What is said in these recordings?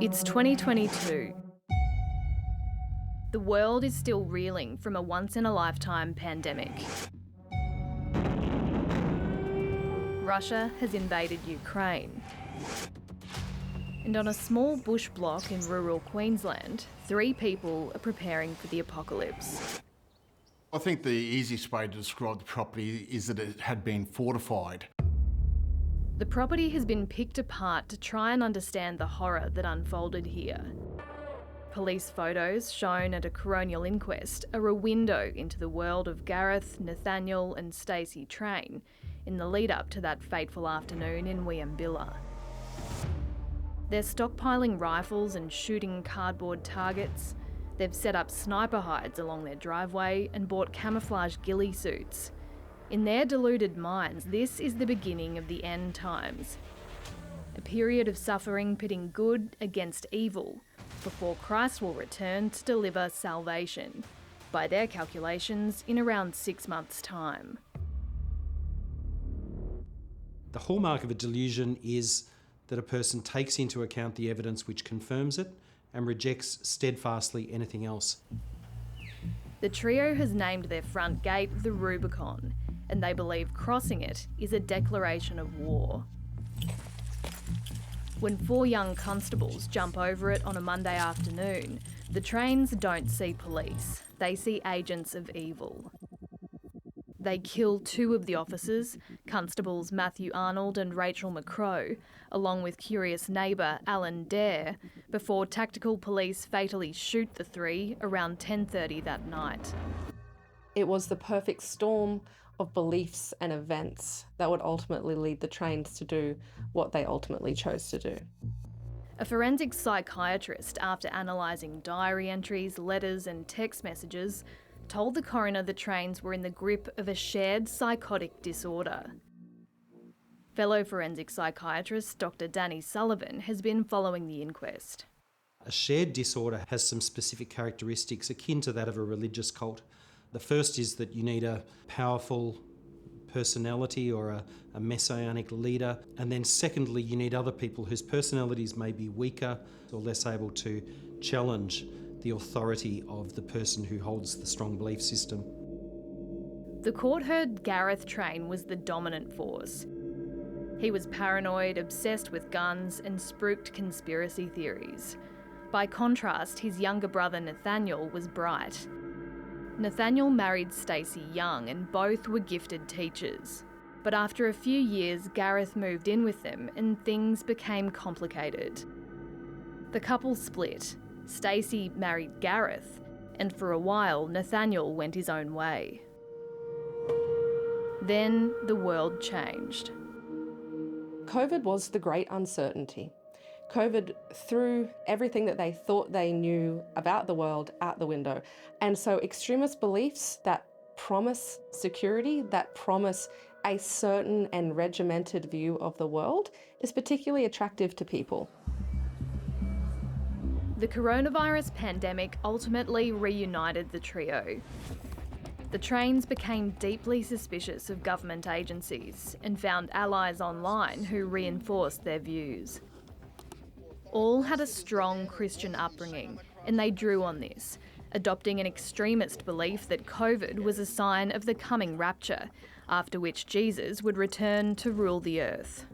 It's 2022. The world is still reeling from a once-in-a-lifetime pandemic. Russia has invaded Ukraine. And on a small bush block in rural Queensland, 3 people are preparing for the apocalypse. I think the easiest way to describe the property is that it had been fortified. The property has been picked apart to try and understand the horror that unfolded here. Police photos shown at a coronial inquest are a window into the world of Gareth, Nathaniel and Stacey Train in the lead up to that fateful afternoon in Wieambilla. They're stockpiling rifles and shooting cardboard targets. They've set up sniper hides along their driveway and bought camouflage ghillie suits. In their deluded minds, this is the beginning of the end times. A period of suffering pitting good against evil before Christ will return to deliver salvation, by their calculations, in around 6 months' time. The hallmark of a delusion is that a person takes into account the evidence which confirms it and rejects steadfastly anything else. The trio has named their front gate the Rubicon, and they believe crossing it is a declaration of war. When 4 young constables jump over it on a Monday afternoon, the Trains don't see police, they see agents of evil. They kill 2 of the officers, Constables Matthew Arnold and Rachel McCrow, along with curious neighbour Alan Dare, before tactical police fatally shoot the 3 around 10:30 that night. It was the perfect storm of beliefs and events that would ultimately lead the Trains to do what they ultimately chose to do. A forensic psychiatrist, after analysing diary entries, letters and text messages, told the coroner the Trains were in the grip of a shared psychotic disorder. Fellow forensic psychiatrist Dr. Danny Sullivan has been following the inquest. A shared disorder has some specific characteristics akin to that of a religious cult. The first is that you need a powerful personality or a messianic leader. And then secondly, you need other people whose personalities may be weaker or less able to challenge the authority of the person who holds the strong belief system. The court heard Gareth Train was the dominant force. He was paranoid, obsessed with guns and spruiked conspiracy theories. By contrast, his younger brother Nathaniel was bright. Nathaniel married Stacey young and both were gifted teachers. But after a few years, Gareth moved in with them and things became complicated. The couple split. Stacey married Gareth, and for a while Nathaniel went his own way. Then the world changed. COVID was the great uncertainty. COVID threw everything that they thought they knew about the world out the window. And so extremist beliefs that promise security, that promise a certain and regimented view of the world, is particularly attractive to people. The coronavirus pandemic ultimately reunited the trio. The Trains became deeply suspicious of government agencies and found allies online who reinforced their views. All had a strong Christian upbringing, and they drew on this, adopting an extremist belief that COVID was a sign of the coming rapture, after which Jesus would return to rule the earth.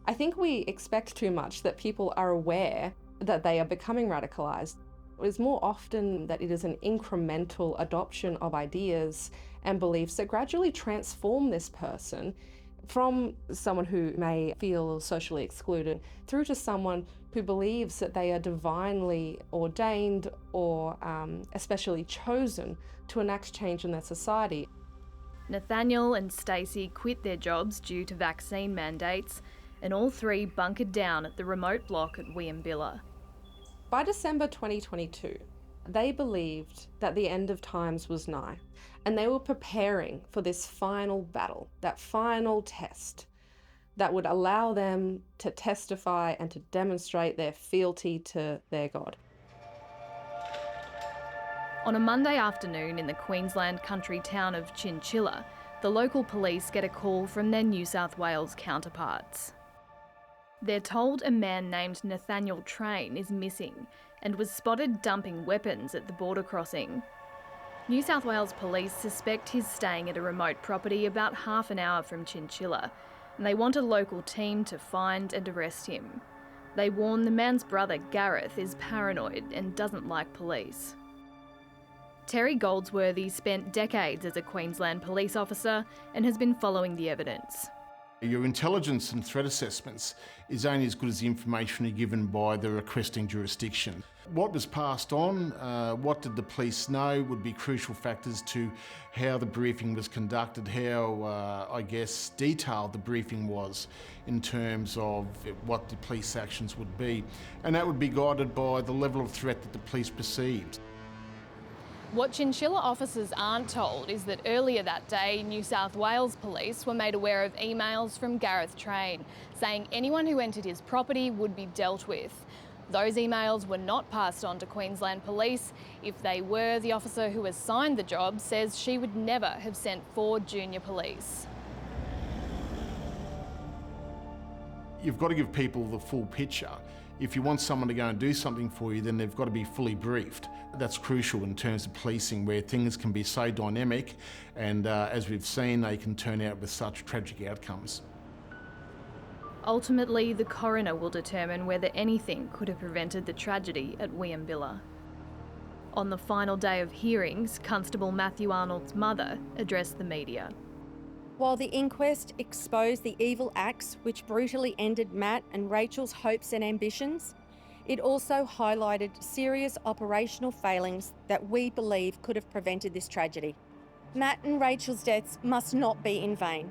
I think we expect too much that people are aware that they are becoming radicalised. It is more often that it is an incremental adoption of ideas and beliefs that gradually transform this person from someone who may feel socially excluded through to someone who believes that they are divinely ordained or especially chosen to enact change in their society. Nathaniel and Stacey quit their jobs due to vaccine mandates, and all 3 bunkered down at the remote block at Wieambilla. By December 2022, they believed that the end of times was nigh, and they were preparing for this final battle, that final test that would allow them to testify and to demonstrate their fealty to their God. On a Monday afternoon in the Queensland country town of Chinchilla, the local police get a call from their New South Wales counterparts. They're told a man named Nathaniel Train is missing and was spotted dumping weapons at the border crossing. New South Wales police suspect he's staying at a remote property about half an hour from Chinchilla, and they want a local team to find and arrest him. They warn the man's brother Gareth is paranoid and doesn't like police. Terry Goldsworthy spent decades as a Queensland police officer and has been following the evidence. Your intelligence and threat assessments is only as good as the information you're given by the requesting jurisdiction. What was passed on, what did the police know would be crucial factors to how the briefing was conducted, how, detailed the briefing was in terms of what the police actions would be. And that would be guided by the level of threat that the police perceived. What Chinchilla officers aren't told is that earlier that day, New South Wales police were made aware of emails from Gareth Train saying anyone who entered his property would be dealt with. Those emails were not passed on to Queensland police. If they were, the officer who has signed the job says she would never have sent 4 junior police. You've got to give people the full picture. If you want someone to go and do something for you, then they've got to be fully briefed. That's crucial in terms of policing, where things can be so dynamic and, as we've seen, they can turn out with such tragic outcomes. Ultimately, the coroner will determine whether anything could have prevented the tragedy at Wieambilla. On the final day of hearings, Constable Matthew Arnold's mother addressed the media. While the inquest exposed the evil acts which brutally ended Matt and Rachel's hopes and ambitions, it also highlighted serious operational failings that we believe could have prevented this tragedy. Matt and Rachel's deaths must not be in vain.